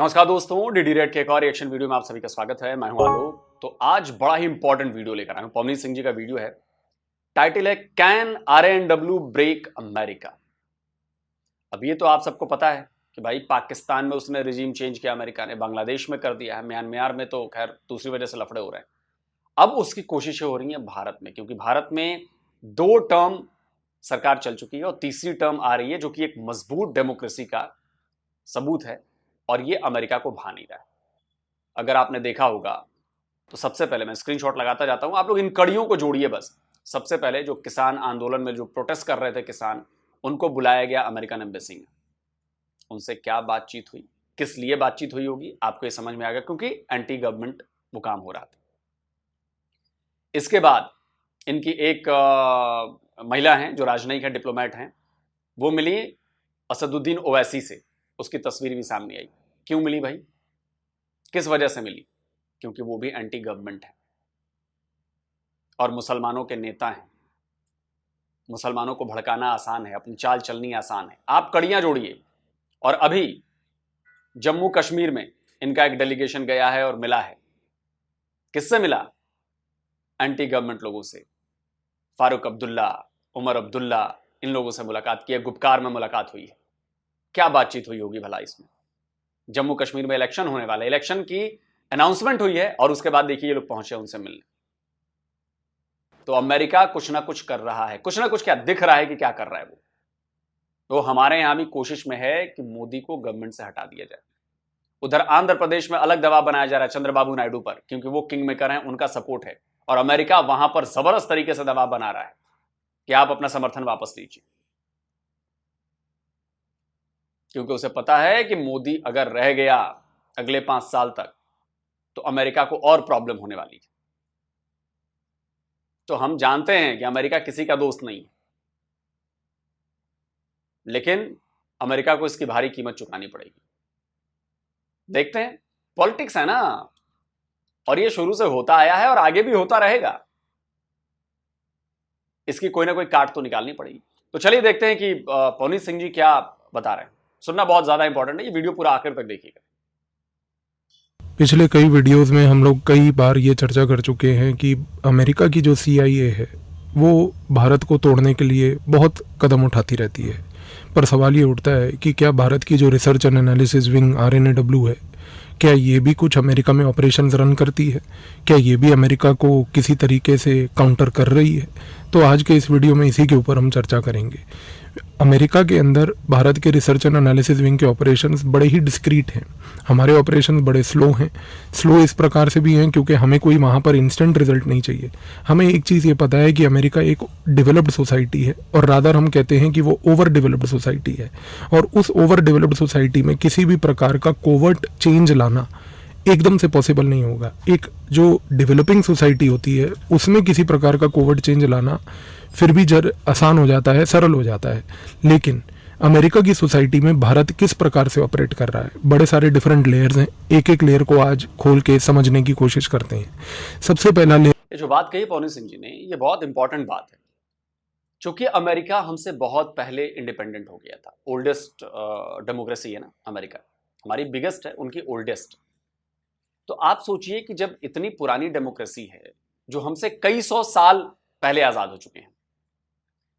नमस्कार दोस्तों, DD red के एक और रिएक्शन वीडियो में आप सभी का स्वागत है। मैं हूं आलोक। तो आज बड़ा ही इंपॉर्टेंट वीडियो लेकर आया हूं। पवनीत सिंह जी का वीडियो है। टाइटल है कैन RNW ब्रेक अमेरिका। अब ये तो आप सबको पता है कि भाई पाकिस्तान में उसने रिजीम चेंज किया, अमेरिका ने बांग्लादेश में कर दिया है, म्यांमार में तो खैर दूसरी वजह से लफड़े हो रहे हैं। अब उसकी कोशिशें हो रही हैं भारत में, क्योंकि भारत में 2 टर्म सरकार चल चुकी है और तीसरी टर्म आ रही है, जो कि एक मजबूत डेमोक्रेसी का सबूत है और ये अमेरिका को भा नहीं रहा है। अगर आपने देखा होगा तो सबसे पहले मैं स्क्रीनशॉट लगाता जाता हूं, आप लोग इन कड़ियों को जोड़िए बस। सबसे पहले जो किसान आंदोलन में जो प्रोटेस्ट कर रहे थे किसान, उनको बुलाया गया अमेरिकन एम्बेसी में। उनसे क्या बातचीत हुई, किस लिए बातचीत हुई होगी, आपको ये समझ में आ गया, क्योंकि एंटी गवर्नमेंट वो काम हो रहा था। इसके बाद इनकी एक महिला हैं जो राजनयिक है, डिप्लोमेट हैं, वो मिली असदुद्दीन ओवैसी से। उसकी तस्वीर भी सामने आई। क्यों मिली भाई, किस वजह से मिली? क्योंकि वो भी एंटी गवर्नमेंट है और मुसलमानों के नेता हैं। मुसलमानों को भड़काना आसान है, अपनी चाल चलनी आसान है। आप कड़ियां जोड़िए। और अभी जम्मू कश्मीर में इनका एक डेलीगेशन गया है और मिला है। किससे मिला? एंटी गवर्नमेंट लोगों से। फारूक अब्दुल्ला, उमर अब्दुल्ला, इन लोगों से मुलाकात की है। गुपकार में मुलाकात हुई है। क्या बातचीत हुई होगी भला इसमें? जम्मू कश्मीर में इलेक्शन होने वाला, इलेक्शन की अनाउंसमेंट हुई है और उसके बाद देखिए ये लोग पहुंचे उनसे मिलने। तो अमेरिका कुछ ना कुछ कर रहा है, कुछ ना कुछ क्या दिख रहा है कि क्या कर रहा है वो। तो हमारे यहां भी कोशिश में है कि मोदी को गवर्नमेंट से हटा दिया जाए। उधर आंध्र प्रदेश में अलग दबाव बनाया जा रहा है चंद्रबाबू नायडू पर, क्योंकि वो किंग मेकर हैं, उनका सपोर्ट है। और अमेरिका वहां पर जबरदस्त तरीके से दबाव बना रहा है कि आप अपना समर्थन वापस लीजिए, क्योंकि उसे पता है कि मोदी अगर रह गया अगले 5 साल तक तो अमेरिका को और प्रॉब्लम होने वाली है। तो हम जानते हैं कि अमेरिका किसी का दोस्त नहीं है, लेकिन अमेरिका को इसकी भारी कीमत चुकानी पड़ेगी। देखते हैं, पॉलिटिक्स है ना, और ये शुरू से होता आया है और आगे भी होता रहेगा। इसकी कोई ना कोई काट तो निकालनी पड़ेगी। तो चलिए देखते हैं कि पवनीत सिंह जी क्या बता रहे हैं। सुनना बहुत ज्यादा इंपॉर्टेंट है, ये वीडियो पूरा आखिर तक देखिएगा। पिछले कई वीडियोस में हम लोग कई बार ये चर्चा कर चुके हैं कि अमेरिका की जो CIA है वो भारत को तोड़ने के लिए बहुत कदम उठाती रहती है। पर सवाल ये उठता है कि क्या भारत की जो research and analysis wing RNAW है, क्या ये भी कुछ अमेरिका में ऑपरेशंस रन करती है? क्या ये भी अमेरिका को किसी तरीके से काउंटर कर रही है? तो आज के इस वीडियो में इसी के ऊपर हम चर्चा करेंगे। अमेरिका के अंदर भारत के रिसर्च एंड एनालिसिस विंग के ऑपरेशंस बड़े ही डिस्क्रीट हैं। हमारे ऑपरेशंस बड़े स्लो हैं। स्लो इस प्रकार से भी हैं क्योंकि हमें कोई वहाँ पर इंस्टेंट रिजल्ट नहीं चाहिए। हमें एक चीज़ ये पता है कि अमेरिका एक डेवलप्ड सोसाइटी है, और रादर हम कहते हैं कि वो ओवर डेवलप्ड सोसाइटी है। और उस ओवर डेवलप्ड सोसाइटी में किसी भी प्रकार का कोवर्ट चेंज लाना एकदम से पॉसिबल नहीं होगा। एक जो डेवलपिंग सोसाइटी होती है उसमें किसी प्रकार का कोवर्ट चेंज लाना फिर भी आसान हो जाता है, सरल हो जाता है। लेकिन अमेरिका की सोसाइटी में भारत किस प्रकार से ऑपरेट कर रहा है, बड़े सारे डिफरेंट लेयर्स हैं। एक एक लेयर को आज खोल के समझने की कोशिश करते हैं। सबसे पहला लेयर, ये जो बात कही पवनीत सिंह जी ने, ये बहुत इंपॉर्टेंट बात है, क्योंकि अमेरिका हमसे बहुत पहले इंडिपेंडेंट हो गया था। ओल्डेस्ट डेमोक्रेसी है ना अमेरिका, हमारी बिगेस्ट है, उनकी ओल्डेस्ट। तो आप सोचिए कि जब इतनी पुरानी डेमोक्रेसी है, जो हमसे कई 100 साल पहले आजाद हो चुके हैं,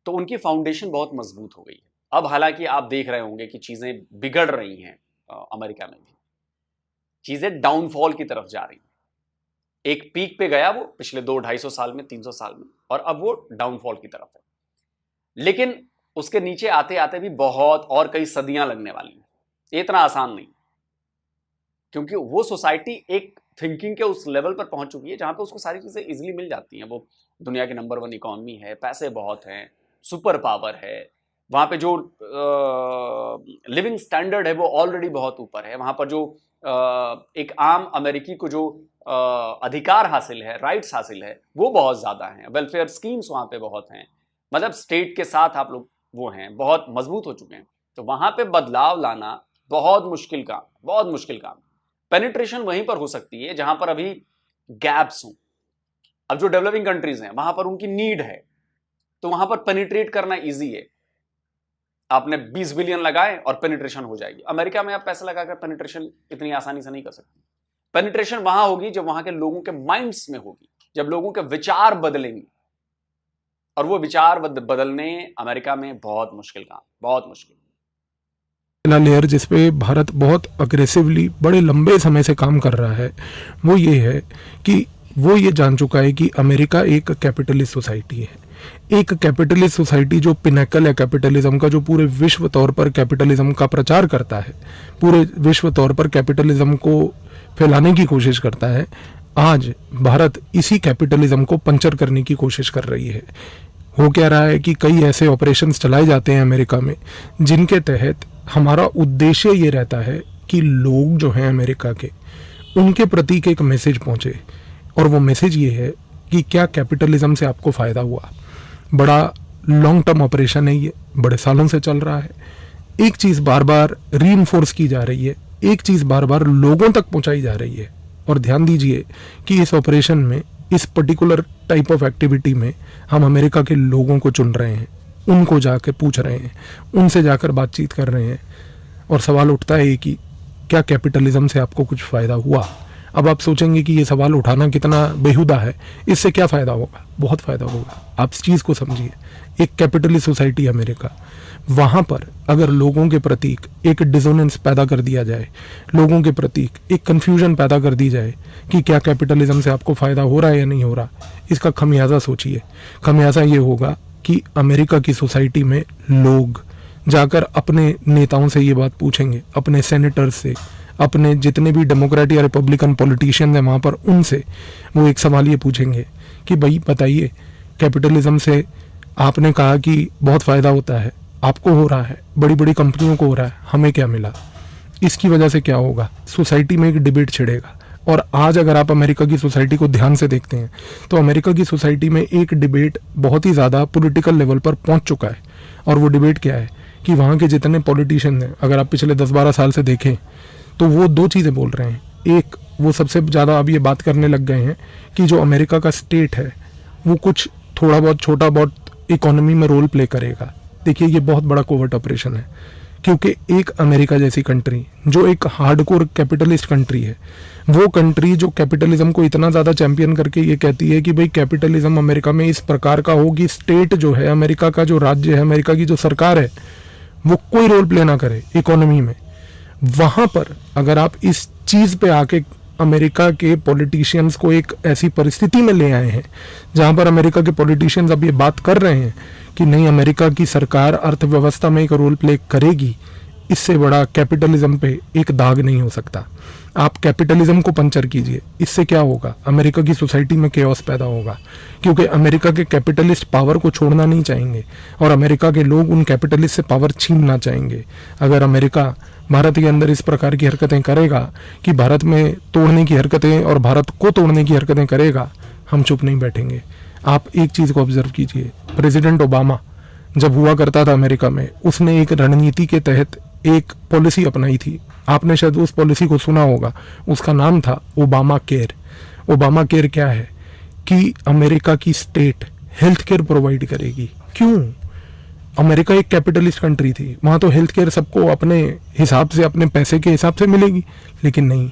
तो उनकी फाउंडेशन बहुत मजबूत हो गई है। अब हालांकि आप देख रहे होंगे कि चीजें बिगड़ रही हैं, अमेरिका में भी चीजें डाउनफॉल की तरफ जा रही हैं। एक पीक पे गया वो पिछले 200-250 साल में, 300 साल में, और अब वो डाउनफॉल की तरफ है। लेकिन उसके नीचे आते आते भी बहुत और कई सदियां लगने वाली हैं। इतना आसान नहीं, क्योंकि वो सोसाइटी एक थिंकिंग के उस लेवल पर पहुंच चुकी है जहां पे उसको सारी चीजें इजीली मिल जाती हैं। वो दुनिया की नंबर 1 इकोनॉमी है, पैसे बहुत हैं, सुपर पावर है। वहां पे जो लिविंग स्टैंडर्ड है वो ऑलरेडी बहुत ऊपर है। वहां पर जो एक आम अमेरिकी को जो अधिकार हासिल है, राइट्स हासिल है, वो बहुत ज्यादा हैं। वेलफेयर स्कीम्स वहां पे बहुत हैं, मतलब स्टेट के साथ आप लोग वो हैं, बहुत मजबूत हो चुके हैं। तो वहां पे बदलाव लाना बहुत मुश्किल काम, बहुत मुश्किल काम। पेनिट्रेशन वहीं पर हो सकती है जहां पर अभी गैप्स हों। अब जो डेवलपिंग कंट्रीज हैं वहां पर उनकी नीड है, तो वहां पर पेनिट्रेट करना इजी है। आपने 20 बिलियन लगाए और पेनिट्रेशन हो जाएगी। अमेरिका में आप पैसे लगाकर पेनिट्रेशन इतनी आसानी से नहीं कर सकते। पेनिट्रेशन वहां होगी जब वहां के लोगों के माइंड्स में होगी, जब लोगों के विचार बदलेंगे, और वो विचार बदलने अमेरिका में बहुत मुश्किल काम, बहुत मुश्किल। पहला लेयर जिस पे भारत बहुत अग्रेसिवली बड़े लंबे समय से काम कर रहा है वो ये है कि वो ये जान चुका है कि अमेरिका एक कैपिटलिस्ट सोसाइटी है। एक कैपिटलिस्ट सोसाइटी जो पिनेकल है कैपिटलिज्म का, जो पूरे विश्व तौर पर कैपिटलिज्म का प्रचार करता है, पूरे विश्व तौर पर कैपिटलिज्म को फैलाने की कोशिश करता है, आज भारत इसी कैपिटलिज्म को पंचर करने की कोशिश कर रही है। हो क्या रहा है कि कई ऐसे ऑपरेशंस चलाए जाते हैं अमेरिका में जिनके तहत हमारा उद्देश्य ये रहता है कि लोग जो हैं अमेरिका के, उनके प्रति एक मैसेज पहुंचे, और वो मैसेज ये है कि क्या कैपिटलिज्म से आपको फ़ायदा हुआ। बड़ा लॉन्ग टर्म ऑपरेशन है ये, बड़े सालों से चल रहा है। एक चीज़ बार बार रीइंफोर्स की जा रही है, एक चीज़ बार बार लोगों तक पहुंचाई जा रही है। और ध्यान दीजिए कि इस ऑपरेशन में, इस पर्टिकुलर टाइप ऑफ एक्टिविटी में हम अमेरिका के लोगों को चुन रहे हैं, उनको जाकर पूछ रहे हैं, उनसे जाकर बातचीत कर रहे हैं, और सवाल उठता है कि क्या कैपिटलिज्म से आपको कुछ फ़ायदा हुआ। अब आप सोचेंगे कि ये सवाल उठाना कितना बेहुदा है, इससे क्या फ़ायदा होगा। बहुत फ़ायदा होगा। आप इस चीज़ को समझिए, एक कैपिटलिस्ट सोसाइटी अमेरिका, वहाँ पर अगर लोगों के प्रति एक डिसोनेंस पैदा कर दिया जाए, लोगों के प्रति एक कन्फ्यूजन पैदा कर दी जाए कि क्या कैपिटलिज्म से आपको फ़ायदा हो रहा है या नहीं हो रहा, इसका खमियाजा सोचिए। खमियाजा ये होगा कि अमेरिका की सोसाइटी में लोग जाकर अपने नेताओं से ये बात पूछेंगे, अपने सेनेटर्स से, अपने जितने भी डेमोक्रेट या रिपब्लिकन पॉलिटिशियन हैं वहाँ पर, उनसे वो एक सवाल ये पूछेंगे कि भाई बताइए, कैपिटलिज्म से आपने कहा कि बहुत फ़ायदा होता है, आपको हो रहा है, बड़ी बड़ी कंपनियों को हो रहा है, हमें क्या मिला। इसकी वजह से क्या होगा, सोसाइटी में एक डिबेट छिड़ेगा। और आज अगर आप अमेरिका की सोसाइटी को ध्यान से देखते हैं तो अमेरिका की सोसाइटी में एक डिबेट बहुत ही ज़्यादा पॉलिटिकल लेवल पर पहुंच चुका है। और वो डिबेट क्या है कि वहाँ के जितने पॉलिटिशियन हैं, अगर आप पिछले 10-12 साल से देखें तो वो दो चीज़ें बोल रहे हैं। एक, वो सबसे ज़्यादा अब ये बात करने लग गए हैं कि जो अमेरिका का स्टेट है वो कुछ थोड़ा बहुत, छोटा बहुत इकोनॉमी में रोल प्ले करेगा। देखिए, ये बहुत बड़ा कोवर्ट ऑपरेशन है, क्योंकि एक अमेरिका जैसी कंट्री जो एक हार्डकोर कैपिटलिस्ट कंट्री है, वो कंट्री जो कैपिटलिज्म को इतना ज़्यादा चैंपियन करके ये कहती है कि भाई कैपिटलिज्म अमेरिका में इस प्रकार का हो कि स्टेट जो है, अमेरिका का जो राज्य है, अमेरिका की जो सरकार है, वो कोई रोल प्ले ना करे इकोनॉमी में। वहाँ पर अगर आप इस चीज़ पे आके अमेरिका के पॉलिटिशियंस को एक ऐसी परिस्थिति में ले आए हैं जहाँ पर अमेरिका के पॉलिटिशियंस अब ये बात कर रहे हैं कि नहीं, अमेरिका की सरकार अर्थव्यवस्था में एक रोल प्ले करेगी, इससे बड़ा कैपिटलिज्म पे एक दाग नहीं हो सकता। आप कैपिटलिज्म को पंचर कीजिए, इससे क्या होगा, अमेरिका की सोसाइटी में केओस पैदा होगा, क्योंकि अमेरिका के कैपिटलिस्ट पावर को छोड़ना नहीं चाहेंगे और अमेरिका के लोग उन कैपिटलिस्ट से पावर छीनना चाहेंगे। अगर अमेरिका भारत के अंदर इस प्रकार की हरकतें करेगा कि भारत में तोड़ने की हरकतें और भारत को तोड़ने की हरकतें करेगा, हम चुप नहीं बैठेंगे। आप एक चीज़ को ऑब्जर्व कीजिए, प्रेसिडेंट ओबामा जब हुआ करता था अमेरिका में, उसने एक रणनीति के तहत एक पॉलिसी अपनाई थी। आपने शायद उस पॉलिसी को सुना होगा, उसका नाम था ओबामा केयर। ओबामा केयर क्या है कि अमेरिका की स्टेट हेल्थ केयर प्रोवाइड करेगी। क्यों? अमेरिका एक कैपिटलिस्ट कंट्री थी, वहाँ तो हेल्थ केयर सबको अपने हिसाब से, अपने पैसे के हिसाब से मिलेगी। लेकिन नहीं,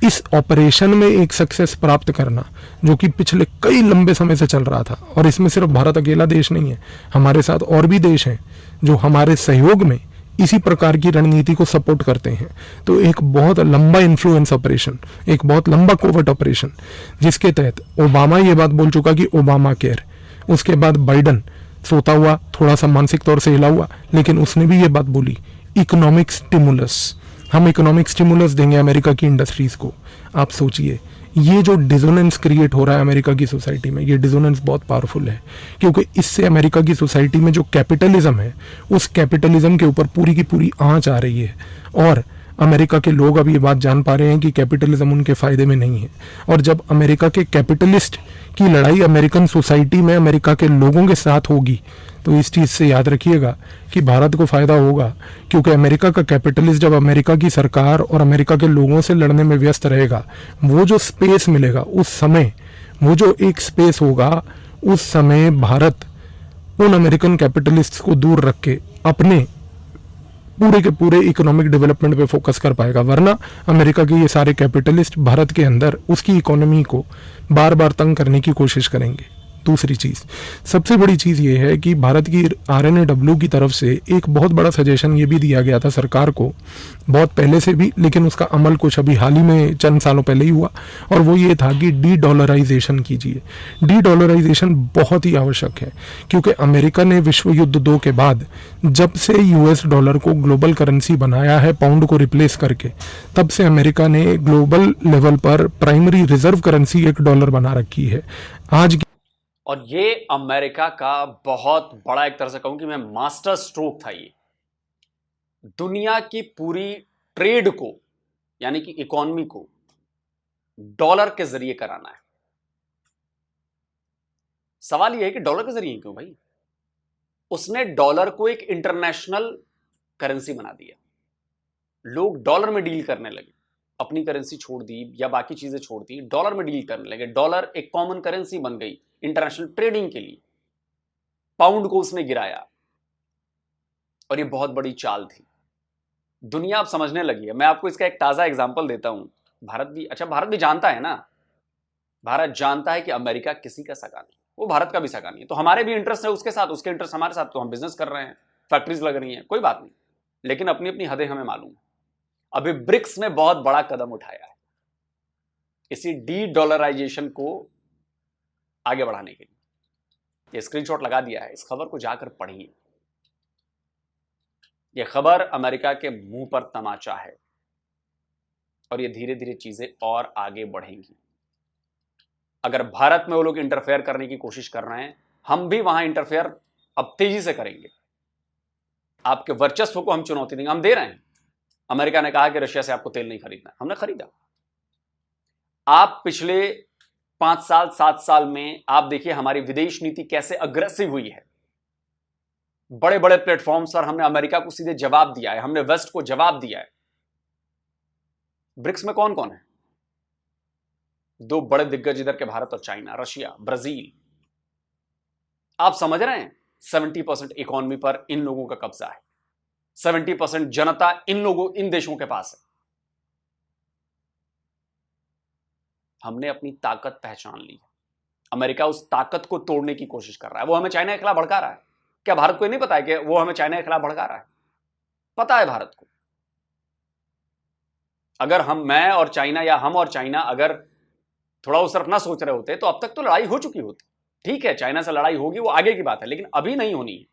इस ऑपरेशन में एक सक्सेस प्राप्त करना जो कि पिछले कई लंबे समय से चल रहा था, और इसमें सिर्फ भारत अकेला देश नहीं है, हमारे साथ और भी देश हैं जो हमारे सहयोग में इसी प्रकार की रणनीति को सपोर्ट करते हैं। तो एक बहुत लंबा इन्फ्लुएंस ऑपरेशन, एक बहुत लंबा कोवर्ट ऑपरेशन, जिसके तहत ओबामा ये बात बोल चुका कि ओबामा केयर। उसके बाद बाइडन सोता हुआ, थोड़ा सा मानसिक तौर से हिला हुआ, लेकिन उसने भी ये बात बोली, इकोनॉमिक स्टिमुलस, हम इकोनॉमिक स्टिमुलस देंगे अमेरिका की इंडस्ट्रीज को। आप सोचिए, ये जो डिसोनेंस क्रिएट हो रहा है अमेरिका की सोसाइटी में, ये डिसोनेंस बहुत पावरफुल है, क्योंकि इससे अमेरिका की सोसाइटी में जो कैपिटलिज्म है, उस कैपिटलिज्म के ऊपर पूरी की पूरी आंच आ रही है। और अमेरिका के लोग अब ये बात जान पा रहे हैं कि कैपिटलिज्म उनके फ़ायदे में नहीं है। और जब अमेरिका के कैपिटलिस्ट की लड़ाई अमेरिकन सोसाइटी में अमेरिका के लोगों के साथ होगी, तो इस चीज़ से याद रखिएगा कि भारत को फ़ायदा होगा, क्योंकि अमेरिका का कैपिटलिस्ट जब अमेरिका की सरकार और अमेरिका के लोगों से लड़ने में व्यस्त रहेगा, वो जो स्पेस मिलेगा उस समय, वो जो एक स्पेस होगा, उस समय भारत उन अमेरिकन कैपिटलिस्ट्स को दूर रख के अपने पूरे के पूरे इकोनॉमिक डेवलपमेंट पे फोकस कर पाएगा। वरना अमेरिका के ये सारे कैपिटलिस्ट भारत के अंदर उसकी इकोनॉमी को बार बार तंग करने की कोशिश करेंगे। दूसरी चीज़, सबसे बड़ी चीज़ ये है कि भारत की RNAW की तरफ से एक बहुत बड़ा सजेशन ये भी दिया गया था सरकार को, बहुत पहले से भी, लेकिन उसका अमल कुछ अभी हाल ही में चंद सालों पहले ही हुआ, और वो ये था कि डी-डॉलराइजेशन कीजिए। डी-डॉलराइजेशन बहुत ही आवश्यक है, क्योंकि अमेरिका ने विश्व युद्ध 2 के बाद जब से US डॉलर को ग्लोबल करेंसी बनाया है पाउंड को रिप्लेस करके, तब से अमेरिका ने ग्लोबल लेवल पर प्राइमरी रिजर्व करेंसी $1 बना रखी है। आज और ये अमेरिका का बहुत बड़ा, एक तरह से कहूं कि मैं मास्टर स्ट्रोक था। ये दुनिया की पूरी ट्रेड को, यानी कि इकोनॉमी को डॉलर के जरिए कराना है। सवाल यह है कि डॉलर के जरिए क्यों भाई? उसने डॉलर को एक इंटरनेशनल करेंसी बना दिया। लोग डॉलर में डील करने लगे, अपनी करेंसी छोड़ दी या बाकी चीजें छोड़ दी, डॉलर में डील करने लगे। डॉलर एक कॉमन करेंसी बन गई इंटरनेशनल ट्रेडिंग के लिए। पाउंड को उसने गिराया, और ये बहुत बड़ी चाल थी। दुनिया अब समझने लगी है। मैं आपको इसका एक ताजा एग्जांपल देता हूं। भारत भी जानता है ना, भारत जानता है कि अमेरिका किसी का सगा नहीं, वो भारत का भी सगा नहीं है। तो हमारे भी इंटरेस्ट है उसके साथ, उसके इंटरेस्ट हमारे साथ, तो हम बिजनेस कर रहे हैं, फैक्ट्रीज लग रही हैं, कोई बात नहीं, लेकिन अपनी अपनी हदें हमें मालूम है। अभी ब्रिक्स ने बहुत बड़ा कदम उठाया है इसी डी-डॉलराइजेशन को आगे बढ़ाने के लिए। ये स्क्रीनशॉट लगा दिया है, इस खबर को जाकर पढ़िए। यह खबर अमेरिका के मुंह पर तमाचा है, और ये धीरे धीरे चीजें और आगे बढ़ेंगी। अगर भारत में वो लोग इंटरफेयर करने की कोशिश कर रहे हैं, हम भी वहां इंटरफेयर अब तेजी से करेंगे। आपके वर्चस्व को हम चुनौती देंगे। हम दे रहे हैं। अमेरिका ने कहा कि रशिया से आपको तेल नहीं खरीदना, हमने खरीदा। आप पिछले 5 साल 7 साल में आप देखिए हमारी विदेश नीति कैसे अग्रेसिव हुई है। बड़े बड़े प्लेटफॉर्म्स पर हमने अमेरिका को सीधे जवाब दिया है, हमने वेस्ट को जवाब दिया है। ब्रिक्स में कौन कौन है? 2 बड़े दिग्गज इधर के, भारत और चाइना, रशिया, ब्राजील। आप समझ रहे हैं 70% इकोनॉमी पर इन लोगों का कब्जा है। 70% जनता इन देशों के पास है। हमने अपनी ताकत पहचान ली है। अमेरिका उस ताकत को तोड़ने की कोशिश कर रहा है। वो हमें चाइना के खिलाफ भड़का रहा है। क्या भारत को नहीं पता है कि वो हमें चाइना के खिलाफ भड़का रहा है? पता है भारत को। अगर मैं और चाइना, या हम और चाइना अगर थोड़ा उस तरफ ना सोच रहे होते, तो अब तक तो लड़ाई हो चुकी होती। ठीक है, चाइना से लड़ाई होगी, वो आगे की बात है, लेकिन अभी नहीं होनी है।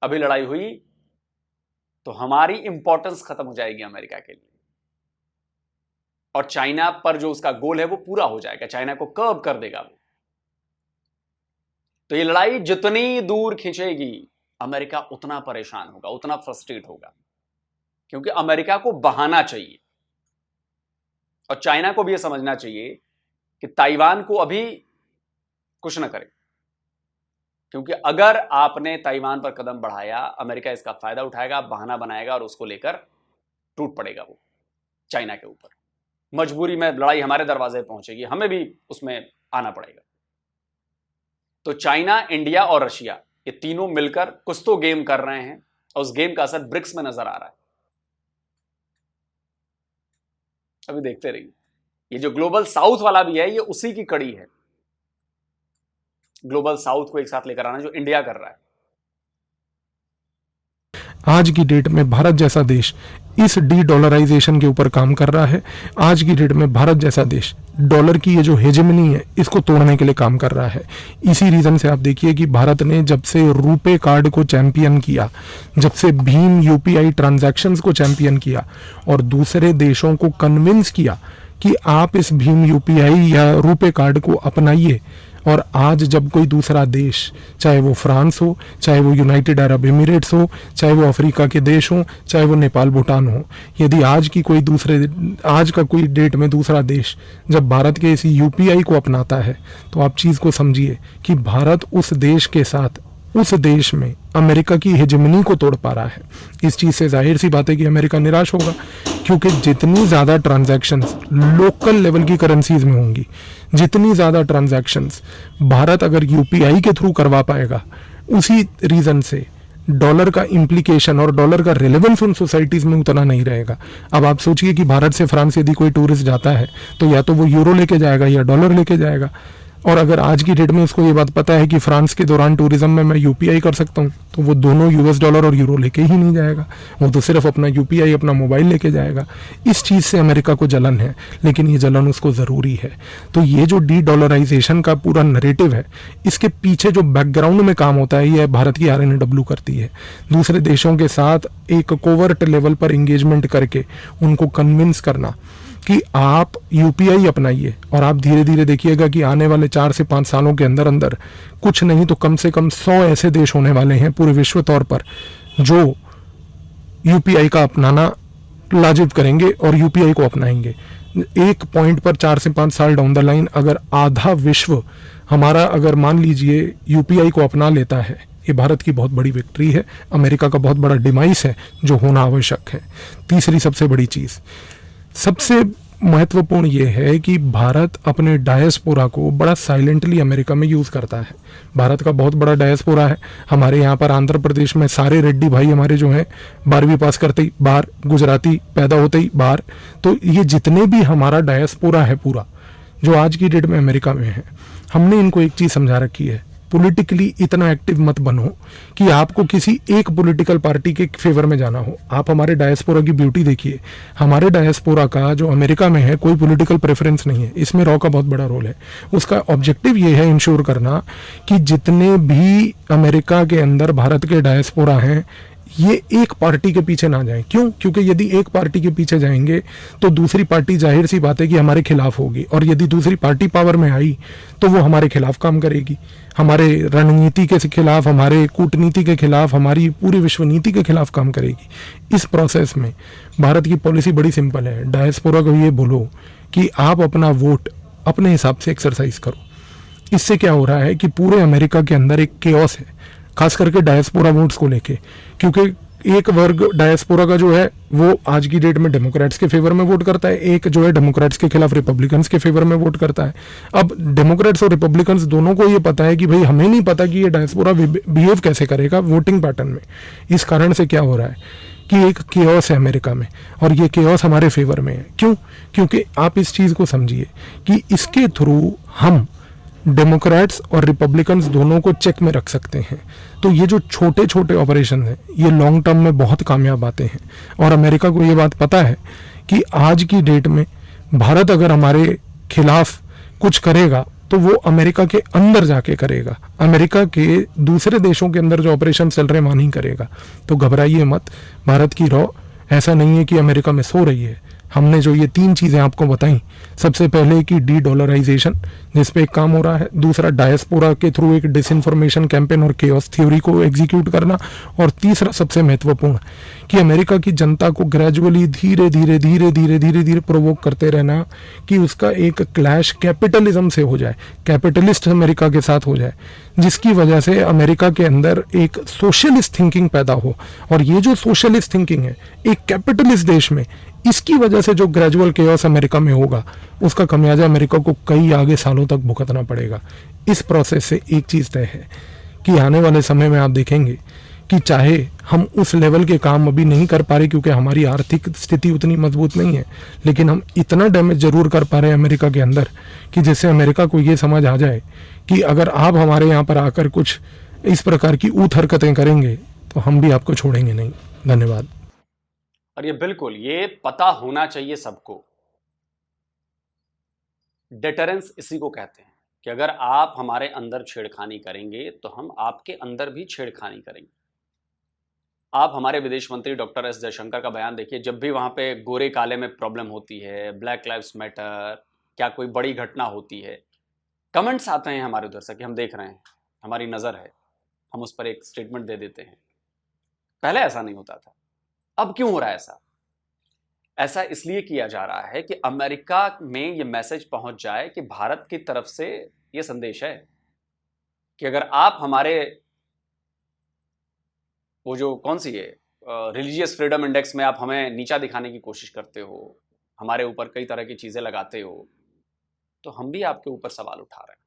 अभी लड़ाई हुई तो हमारी इंपॉर्टेंस खत्म हो जाएगी अमेरिका के लिए, और चाइना पर जो उसका गोल है वो पूरा हो जाएगा। चाइना को कर्व कर देगा वो। तो ये लड़ाई जितनी दूर खींचेगी, अमेरिका उतना परेशान होगा, उतना फ्रस्ट्रेट होगा, क्योंकि अमेरिका को बहाना चाहिए। और चाइना को भी यह समझना चाहिए कि ताइवान को अभी कुछ ना करे, क्योंकि अगर आपने ताइवान पर कदम बढ़ाया, अमेरिका इसका फायदा उठाएगा, बहाना बनाएगा, और उसको लेकर टूट पड़ेगा वो चाइना के ऊपर। मजबूरी में लड़ाई हमारे दरवाजे पहुंचेगी, हमें भी उसमें आना पड़ेगा। तो चाइना, इंडिया और रशिया, ये तीनों मिलकर कुछ तो गेम कर रहे हैं, और उस गेम का असर ब्रिक्स में नजर आ रहा है। अभी देखते रहिए। ये जो ग्लोबल साउथ वाला भी है, ये उसी की कड़ी है। ग्लोबल साउथ को एक साथ लेकर आना, जो इंडिया कर रहा है। आज की डेट में भारत जैसा देश इस डी-डॉलराइजेशन के ऊपर काम कर रहा है। आज की डेट में भारत जैसा देश डॉलर की ये जो हेजेमनी है, इसको तोड़ने के लिए काम कर रहा है। इसी रीजन से आप देखिए कि भारत ने जब से रुपे कार्ड को चैंपियन किया, जब से भीम UPI ट्रांजैक्शंस को चैंपियन किया, और दूसरे देशों को कन्विंस किया कि आप इस भीम UPI या रुपे कार्ड को अपनाइए, और आज जब कोई दूसरा देश, चाहे वो फ्रांस हो, चाहे वो यूनाइटेड अरब एमिरेट्स हो, चाहे वो अफ्रीका के देश हो, चाहे वो नेपाल भूटान हो, यदि आज का कोई डेट में दूसरा देश जब भारत के इसी UPI को अपनाता है, तो आप चीज़ को समझिए कि भारत उस देश के साथ, उस देश में अमेरिका की हेजेमनी को तोड़ पा रहा है। इस चीज़ से जाहिर सी बात है कि अमेरिका निराश होगा, क्योंकि जितनी ज़्यादा ट्रांजैक्शंस लोकल लेवल की करेंसीज में होंगी, जितनी ज़्यादा ट्रांजैक्शंस भारत अगर UPI के थ्रू करवा पाएगा, उसी रीज़न से डॉलर का इम्प्लीकेशन और डॉलर का रिलेवेंस उन सोसाइटीज़ में उतना नहीं रहेगा। अब आप सोचिए कि भारत से फ्रांस यदि कोई टूरिस्ट जाता है तो या तो वो यूरो लेके जाएगा या डॉलर लेके जाएगा, और अगर आज की डेट में उसको ये बात पता है कि फ्रांस के दौरान टूरिज्म में मैं यूपीआई कर सकता हूँ, तो वो दोनों यूएस डॉलर और यूरो लेके ही नहीं जाएगा, वो तो सिर्फ अपना यूपीआई, अपना मोबाइल लेके जाएगा। इस चीज़ से अमेरिका को जलन है, लेकिन ये जलन उसको ज़रूरी है। तो ये जो डी डॉलराइजेशन का पूरा नरेटिव है, इसके पीछे जो बैकग्राउंड में काम होता है, ये भारत की आरएनडब्ल्यू करती है। दूसरे देशों के साथ एक कोवर्ट लेवल पर इंगेजमेंट करके उनको कन्विंस करना कि आप यूपीआई अपनाइए, और आप धीरे धीरे देखिएगा कि आने वाले 4 से 5 सालों के अंदर अंदर कुछ नहीं तो कम से कम 100 ऐसे देश होने वाले हैं पूरे विश्व तौर पर जो यूपीआई का अपनाना लाजिब करेंगे और यूपीआई को अपनाएंगे। एक पॉइंट पर 4 से 5 साल डाउन द लाइन अगर आधा विश्व हमारा, अगर मान लीजिए, यूपीआई को अपना लेता है, ये भारत की बहुत बड़ी विक्ट्री है, अमेरिका का बहुत बड़ा डिमाइस है जो होना आवश्यक है। तीसरी सबसे बड़ी चीज़, सबसे महत्वपूर्ण ये है कि भारत अपने डायस्पोरा को बड़ा साइलेंटली अमेरिका में यूज़ करता है। भारत का बहुत बड़ा डायस्पोरा है। हमारे यहाँ पर आंध्र प्रदेश में सारे रेड्डी भाई हमारे जो हैं 12वीं पास करते ही बाहर, गुजराती पैदा होते ही बाहर। तो ये जितने भी हमारा डायस्पोरा है पूरा, जो आज की डेट में अमेरिका में है, हमने इनको एक चीज़ समझा रखी है, पॉलिटिकली इतना एक्टिव मत बनो कि आपको किसी एक पॉलिटिकल पार्टी के फेवर में जाना हो। आप हमारे डायस्पोरा की ब्यूटी देखिए। हमारे डायस्पोरा का जो अमेरिका में है कोई पॉलिटिकल प्रेफरेंस नहीं है। इसमें रॉ का बहुत बड़ा रोल है। उसका ऑब्जेक्टिव ये है इंश्योर करना कि जितने भी अमेरिका के अंदर भारत के डायस्पोरा हैं, ये एक पार्टी के पीछे ना जाएं। क्यों? क्योंकि यदि एक पार्टी के पीछे जाएंगे तो दूसरी पार्टी जाहिर सी बात है कि हमारे खिलाफ होगी, और यदि दूसरी पार्टी पावर में आई तो वो हमारे खिलाफ काम करेगी, हमारे रणनीति के खिलाफ, हमारे कूटनीति के खिलाफ, हमारी पूरी विश्व नीति के खिलाफ काम करेगी। इस प्रोसेस में भारत की पॉलिसी बड़ी सिंपल है। डायस्पोरा को ये बोलो कि आप अपना वोट अपने हिसाब से एक्सरसाइज करो। इससे क्या हो रहा है कि पूरे अमेरिका के अंदर एक केओस है, खास करके डायस्पोरा वोट्स को लेके, क्योंकि एक वर्ग डायस्पोरा का जो है वो आज की डेट में डेमोक्रेट्स के फेवर में वोट करता है, एक जो है डेमोक्रेट्स के खिलाफ रिपब्लिकन्स के फेवर में वोट करता है। अब डेमोक्रेट्स और रिपब्लिकन्स दोनों को ये पता है कि भाई हमें नहीं पता कि ये डायस्पोरा बिहेव कैसे करेगा वोटिंग पैटर्न में। इस कारण से क्या हो रहा है कि एक केओस है अमेरिका में, और ये केओस हमारे फेवर में है। क्यों? क्योंकि आप इस चीज़ को समझिए कि इसके थ्रू हम डेमोक्रेट्स और रिपब्लिकन्स दोनों को चेक में रख सकते हैं। तो ये जो छोटे छोटे ऑपरेशन हैं, ये लॉन्ग टर्म में बहुत कामयाब आते हैं, और अमेरिका को ये बात पता है कि आज की डेट में भारत अगर हमारे खिलाफ कुछ करेगा तो वो अमेरिका के अंदर जाके करेगा, अमेरिका के दूसरे देशों के अंदर जो ऑपरेशन चल रहे हैं वहाँ नहीं करेगा। तो घबराइए मत, भारत की रॉ ऐसा नहीं है कि अमेरिका में सो रही है। हमने जो ये 3 चीज़ें आपको बताई, सबसे पहले कि डी डॉलराइजेशन जिस पे एक काम हो रहा है, दूसरा डायस्पोरा के थ्रू एक डिसइंफॉर्मेशन कैंपेन और केओस थ्योरी को एग्जीक्यूट करना, और तीसरा सबसे महत्वपूर्ण कि अमेरिका की जनता को ग्रेजुअली धीरे धीरे धीरे धीरे धीरे धीरे प्रोवोक करते रहना कि उसका एक क्लैश कैपिटलिज्म से हो जाए, कैपिटलिस्ट अमेरिका के साथ हो जाए, जिसकी वजह से अमेरिका के अंदर एक सोशलिस्ट थिंकिंग पैदा हो। और ये जो सोशलिस्ट थिंकिंग है एक कैपिटलिस्ट देश में, इसकी वजह से जो ग्रेजुअल केओस अमेरिका में होगा उसका खमियाजा अमेरिका को कई आगे सालों तक भुगतना पड़ेगा। इस प्रोसेस से एक चीज़ तय है कि आने वाले समय में आप देखेंगे कि चाहे हम उस लेवल के काम अभी नहीं कर पा रहे क्योंकि हमारी आर्थिक स्थिति उतनी मजबूत नहीं है, लेकिन हम इतना डैमेज जरूर कर पा रहे हैं अमेरिका के अंदर कि जिससे अमेरिका को ये समझ आ जाए कि अगर आप हमारे यहाँ पर आकर कुछ इस प्रकार की ऊथ हरकतें करेंगे तो हम भी आपको छोड़ेंगे नहीं। धन्यवाद। और ये बिल्कुल ये पता होना चाहिए सबको, डेटरेंस इसी को कहते हैं कि अगर आप हमारे अंदर छेड़खानी करेंगे तो हम आपके अंदर भी छेड़खानी करेंगे। आप हमारे विदेश मंत्री डॉक्टर एस जयशंकर का बयान देखिए, जब भी वहां पे गोरे काले में प्रॉब्लम होती है, ब्लैक लाइव्स मैटर, क्या कोई बड़ी घटना होती है, कमेंट्स आते हैं हमारे उधर से कि हम देख रहे हैं, हमारी नजर है, हम उस पर एक स्टेटमेंट दे देते हैं। पहले ऐसा नहीं होता था। अब क्यों हो रहा है ऐसा? ऐसा इसलिए किया जा रहा है कि अमेरिका में यह मैसेज पहुंच जाए कि भारत की तरफ से यह संदेश है कि अगर आप हमारे वो जो कौन सी है रिलीजियस फ्रीडम इंडेक्स में आप हमें नीचा दिखाने की कोशिश करते हो, हमारे ऊपर कई तरह की चीजें लगाते हो, तो हम भी आपके ऊपर सवाल उठा रहे हैं,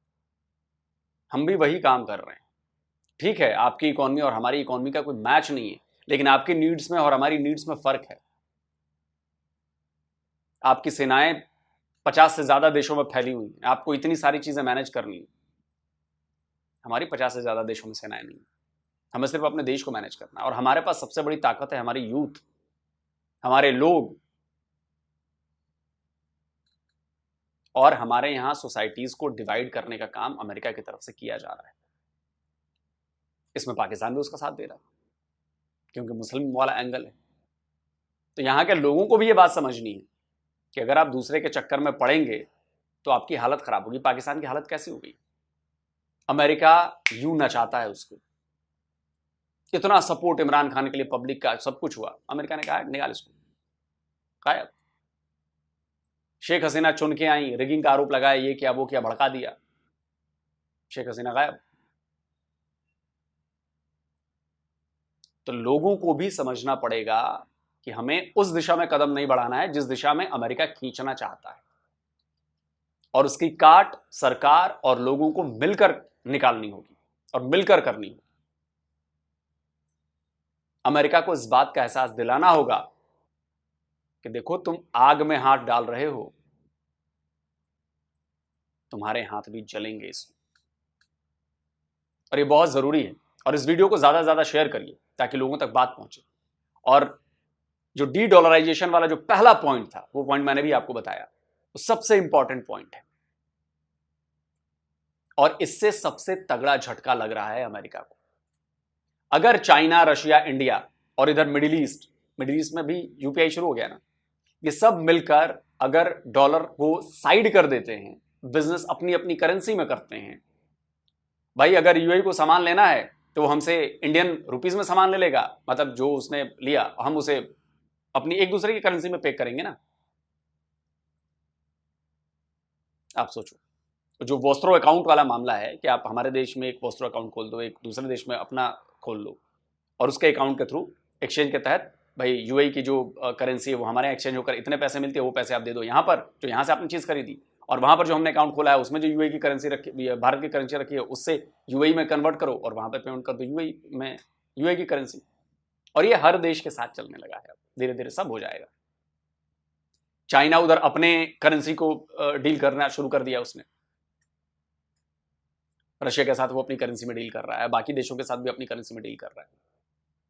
हम भी वही काम कर रहे हैं। ठीक है, आपकी इकोनॉमी और हमारी इकोनॉमी का कोई मैच नहीं है, लेकिन आपकी नीड्स में और हमारी नीड्स में फर्क है। आपकी सेनाएं 50 से ज्यादा देशों में फैली हुई हैं, आपको इतनी सारी चीजें मैनेज करनी है। हमारी 50 से ज्यादा देशों में सेनाएं नहीं, हमें सिर्फ अपने देश को मैनेज करना है। और हमारे पास सबसे बड़ी ताकत है हमारी यूथ, हमारे लोग, और हमारे यहां सोसाइटीज को डिवाइड करने का काम अमेरिका की तरफ से किया जा रहा है। इसमें पाकिस्तान भी उसका साथ दे रहा है, क्योंकि मुस्लिम वाला एंगल है। तो यहां के लोगों को भी ये बात समझनी है कि अगर आप दूसरे के चक्कर में पड़ेंगे तो आपकी हालत खराब होगी। पाकिस्तान की हालत कैसी हो गई? अमेरिका यूं नचाता है उसको, इतना सपोर्ट इमरान खान के लिए पब्लिक का, सब कुछ हुआ, अमेरिका ने कहा निकाल इसको, गायब। शेख हसीना चुन के आई, रिगिंग का आरोप लगाया, ये किया वो किया, भड़का दिया, शेख हसीना गायब। तो लोगों को भी समझना पड़ेगा कि हमें उस दिशा में कदम नहीं बढ़ाना है जिस दिशा में अमेरिका खींचना चाहता है, और उसकी काट सरकार और लोगों को मिलकर निकालनी होगी और मिलकर करनी होगी। अमेरिका को इस बात का एहसास दिलाना होगा कि देखो, तुम आग में हाथ डाल रहे हो, तुम्हारे हाथ भी जलेंगे इसमें। और ये बहुत जरूरी है, और इस वीडियो को ज्यादा से ज्यादा शेयर करिए ताकि लोगों तक बात पहुंचे। और जो डी डॉलराइजेशन वाला जो पहला पॉइंट था, वो पॉइंट मैंने भी आपको बताया, वो सबसे इंपॉर्टेंट पॉइंट है, और इससे सबसे तगड़ा झटका लग रहा है अमेरिका को। अगर चाइना, रशिया, इंडिया और इधर मिडिल ईस्ट में भी यूपीआई शुरू हो गया ना, ये सब मिलकर अगर डॉलर को साइड कर देते हैं, बिजनेस अपनी अपनी करेंसी में करते हैं, भाई अगर यूएई को सामान लेना है तो वो हमसे इंडियन रुपीस में सामान ले लेगा, मतलब जो उसने लिया हम उसे अपनी एक दूसरे की करेंसी में पे करेंगे ना। आप सोचो, जो वोस्ट्रो अकाउंट वाला मामला है कि आप हमारे देश में एक वोस्ट्रो अकाउंट खोल दो, एक दूसरे देश में अपना खोल लो, और उसके अकाउंट के थ्रू एक्सचेंज के तहत भाई यूएई की जो करेंसी है वो हमारे एक्सचेंज होकर इतने पैसे मिलते हैं, वो पैसे आप दे दो यहाँ पर जो यहाँ से आपने चीज़ खरीदी, और वहाँ पर जो हमने अकाउंट खोला है उसमें जो यूएई की करेंसी रखी, भारत की करेंसी रखी है, उससे यूएई में कन्वर्ट करो और वहाँ पर पेमेंट कर दो यूएई की करेंसी। और ये हर देश के साथ चलने लगा है, धीरे धीरे सब हो जाएगा। चाइना उधर अपने करेंसी को डील करना शुरू कर दिया उसने, रशिया के साथ वो अपनी करेंसी में डील कर रहा है, बाकी देशों के साथ भी अपनी करेंसी में डील कर रहा है।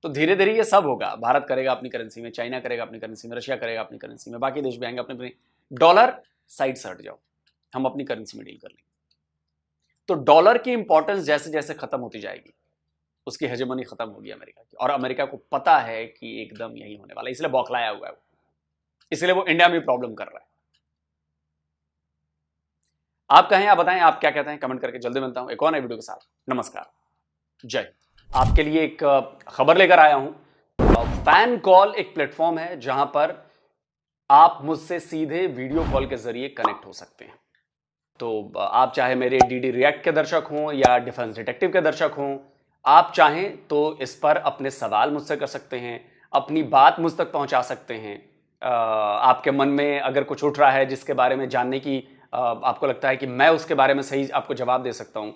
तो धीरे धीरे ये सब होगा, भारत करेगा अपनी करेंसी में, चाइना करेगा अपनी करेंसी में, रशिया करेगा अपनी करेंसी में, बाकी देश भी आएंगे अपने अपने। डॉलर साइड से हट जाओ, हम अपनी करेंसी में डील कर लेंगे। तो डॉलर की इंपॉर्टेंस जैसे जैसे खत्म होती जाएगी, उसकी हेजेमनी खत्म होगी अमेरिका की, और अमेरिका को पता है कि एकदम यही होने वाला है, इसलिए बौखलाया हुआ है वो, इसलिए वो इंडिया में प्रॉब्लम कर रहा है। आप कहें, आप बताएं, आप क्या कहते हैं, कमेंट करके। जल्दी मिलता हूं एक और नए वीडियो के साथ। नमस्कार, जय। आपके लिए एक खबर लेकर आया हूं। फैन कॉल एक प्लेटफॉर्म है जहां पर आप मुझसे सीधे वीडियो कॉल के जरिए कनेक्ट हो सकते हैं। तो आप चाहे मेरे डीडी रिएक्ट के दर्शक हों या डिफेंस डिटेक्टिव के दर्शक हों, आप चाहें तो इस पर अपने सवाल मुझसे कर सकते हैं, अपनी बात मुझ तक पहुंचा सकते हैं। आपके मन में अगर कुछ उठ रहा है जिसके बारे में जानने की आपको लगता है कि मैं उसके बारे में सही आपको जवाब दे सकता हूं,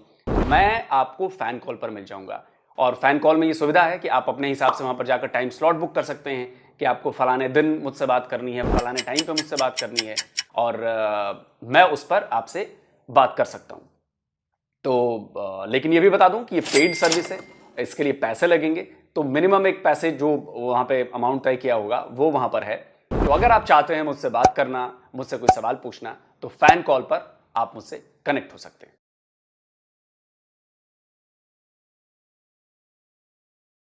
मैं आपको फैन कॉल पर मिल जाऊंगा। और फैन कॉल में ये सुविधा है कि आप अपने हिसाब से वहां पर जाकर टाइम स्लॉट बुक कर सकते हैं कि आपको फलाने दिन मुझसे बात करनी है, फलाने टाइम पे मुझसे बात करनी है, और मैं उस पर आपसे बात कर सकता हूं। तो लेकिन ये भी बता दूं कि ये पेड सर्विस है, इसके लिए पैसे लगेंगे। तो मिनिमम एक पैसे जो वहां पे अमाउंट तय किया होगा वो वहां पर है। तो अगर आप चाहते हैं मुझसे बात करना, मुझसे कोई सवाल पूछना, तो फैन कॉल पर आप मुझसे कनेक्ट हो सकते हैं।